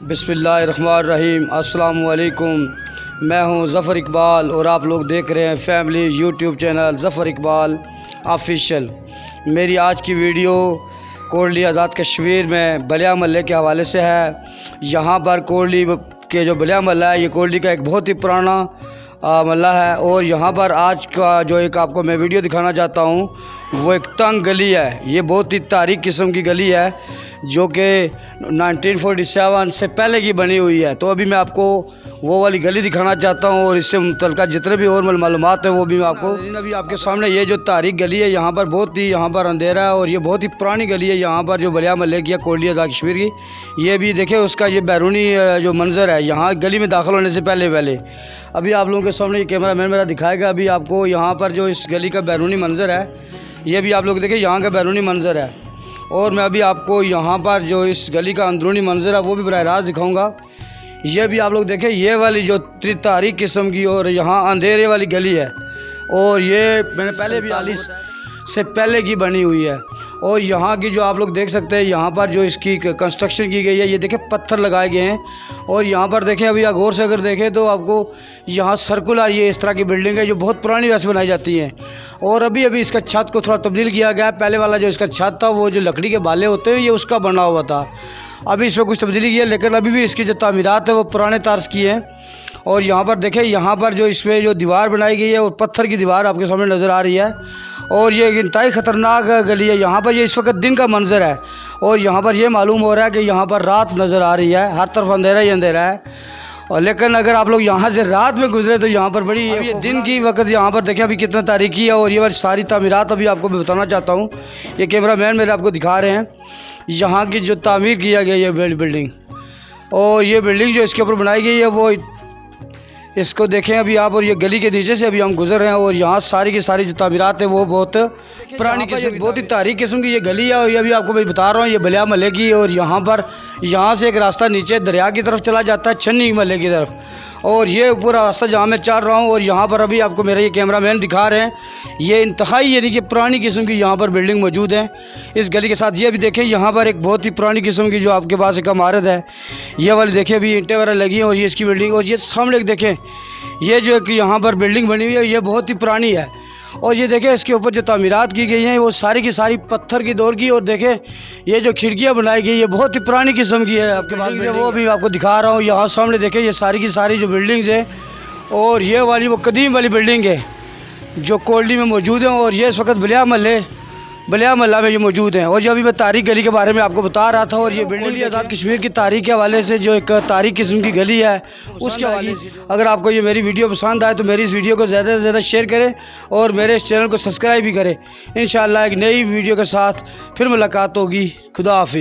بسم اللہ الرحمن الرحیم۔ السلام علیکم، میں ہوں ظفر اقبال اور آپ لوگ دیکھ رہے ہیں فیملی یوٹیوب چینل ظفر اقبال آفیشیل۔ میری آج کی ویڈیو کوٹلی آزاد کشمیر میں بلیا محلے کے حوالے سے ہے۔ یہاں پر کوٹلی کے جو بلیا محلہ ہے، یہ کوٹلی کا ایک بہت ہی پرانا محلہ ہے، اور یہاں پر آج کا جو ایک آپ کو میں ویڈیو دکھانا چاہتا ہوں وہ ایک تنگ گلی ہے۔ یہ بہت ہی تاریخ قسم کی گلی ہے جو کہ 1947 سے پہلے کی بنی ہوئی ہے۔ تو ابھی میں آپ کو وہ والی گلی دکھانا چاہتا ہوں، اور اس سے متعلقہ جتنے بھی اور معلومات ہیں وہ بھی میں آپ کو ابھی آپ کے سامنے۔ یہ جو تاریخ گلی ہے، یہاں پر بہت ہی اندھیرا ہے، اور یہ بہت ہی پرانی گلی ہے یہاں پر جو بلیا محلے کی ہے کوٹلی آزاد کشمیر کی۔ یہ بھی دیکھیں اس کا یہ بیرونی جو منظر ہے یہاں گلی میں داخل ہونے سے پہلے ابھی آپ لوگوں کے سامنے یہ کیمرہ مین میرا دکھائے گا ابھی آپ کو یہاں پر جو اس گلی کا بیرونی منظر ہے، یہ بھی آپ لوگ دیکھیں یہاں کا بیرونی منظر ہے۔ اور میں ابھی آپ کو یہاں پر جو اس گلی کا اندرونی منظر ہے وہ بھی براہ راست دکھاؤں گا۔ یہ بھی آپ لوگ دیکھیں، یہ والی جو تاریخ قسم کی اور یہاں اندھیرے والی گلی ہے، اور یہ میں نے پہلے بھی 40 سے پہلے کی بنی ہوئی ہے۔ اور یہاں کی جو آپ لوگ دیکھ سکتے ہیں، یہاں پر جو اس کی کنسٹرکشن کی گئی ہے، یہ دیکھیں پتھر لگائے گئے ہیں۔ اور یہاں پر دیکھیں ابھی غور سے اگر دیکھیں تو آپ کو یہاں سرکولر یہ اس طرح کی بلڈنگ ہے جو بہت پرانی ویسے بنائی جاتی ہیں، اور ابھی اس کا چھت کو تھوڑا تبدیل کیا گیا ہے۔ پہلے والا جو اس کا چھت تھا وہ جو لکڑی کے بالے ہوتے ہیں یہ اس کا بنا ہوا تھا، ابھی اس میں کچھ تبدیلی کی ہے، لیکن ابھی بھی اس کی جو تعمیرات ہے وہ پرانے طرز کی ہیں۔ اور یہاں پر دیکھیں، یہاں پر جو اس میں جو دیوار بنائی گئی ہے اور پتھر کی دیوار آپ کے سامنے نظر آ رہی ہے، اور یہ انتہائی خطرناک گلی ہے۔ یہاں پر یہ اس وقت دن کا منظر ہے، اور یہاں پر یہ معلوم ہو رہا ہے کہ یہاں پر رات نظر آ رہی ہے، ہر طرف اندھیرا ہی اندھیرا ہے۔ اور لیکن اگر آپ لوگ یہاں سے رات میں گزرے تو یہاں پر بڑی یہ دن کی وقت یہاں پر دیکھیں ابھی کتنا تاریخی ہے، اور یہ ساری تعمیرات ابھی آپ کو میں بتانا چاہتا ہوں۔ یہ کیمرہ مین میرے آپ کو دکھا رہے ہیں یہاں کی جو تعمیر کیا گیا یہ بلڈنگ، اور یہ بلڈنگ جو اس کے اوپر بنائی گئی ہے وہ اس کو دیکھیں ابھی آپ، اور یہ گلی کے نیچے سے ابھی ہم گزر رہے ہیں، اور یہاں ساری کی ساری جو تعمیرات ہیں وہ بہت پرانی قسم، بہت ہی تاریخ قسم کی یہ گلی ہے۔ اور یہ ابھی آپ کو میں بتا رہا ہوں یہ بلیا محلے کی، اور یہاں سے ایک راستہ نیچے دریا کی طرف چلا جاتا ہے چھنی محلے کی طرف، اور یہ پورا راستہ جہاں میں چل رہا ہوں، اور یہاں پر ابھی آپ کو میرا یہ کیمرہ مین دکھا رہے ہیں یہ انتہائی یعنی کہ پرانی قسم کی یہاں پر بلڈنگ موجود ہے اس گلی کے ساتھ۔ یہ بھی دیکھیں یہاں پر ایک بہت ہی پرانی قسم کی جو آپ کے پاس ایک عمارت ہے، یہ والی دیکھیں ابھی اینٹیں وغیرہ لگی ہیں، اور یہ اس کی بلڈنگ، اور یہ سامنے ایک دیکھیں یہ جو ایک یہاں پر بلڈنگ بنی ہوئی ہے یہ بہت ہی پرانی ہے۔ اور یہ دیکھیں اس کے اوپر جو تعمیرات کی گئی ہیں وہ ساری کی ساری پتھر کی دور کی، اور دیکھیں یہ جو کھڑکیاں بنائی گئی یہ بہت ہی پرانی قسم کی ہے آپ کے پاس، وہ بھی آپ کو دکھا رہا ہوں۔ یہاں سامنے دیکھیں یہ ساری کی ساری جو بلڈنگز ہیں، اور یہ والی وہ قدیم والی بلڈنگ ہے جو کوٹلی میں موجود ہیں، اور یہ اس وقت بلیا محلہ میں یہ موجود ہیں۔ اور جو ابھی میں تاریخ گلی کے بارے میں آپ کو بتا رہا تھا، اور یہ بلڈنگ آزاد کشمیر کی تاریخ کے حوالے سے جو ایک تاریخ قسم کی گلی ہے اس کے حوالے سے اگر آپ کو یہ میری ویڈیو پسند آئے تو میری اس ویڈیو کو زیادہ سے زیادہ شیئر کریں، اور میرے اس چینل کو سبسکرائب بھی کریں۔ انشاءاللہ ایک نئی ویڈیو کے ساتھ پھر ملاقات ہوگی۔ خدا حافظ۔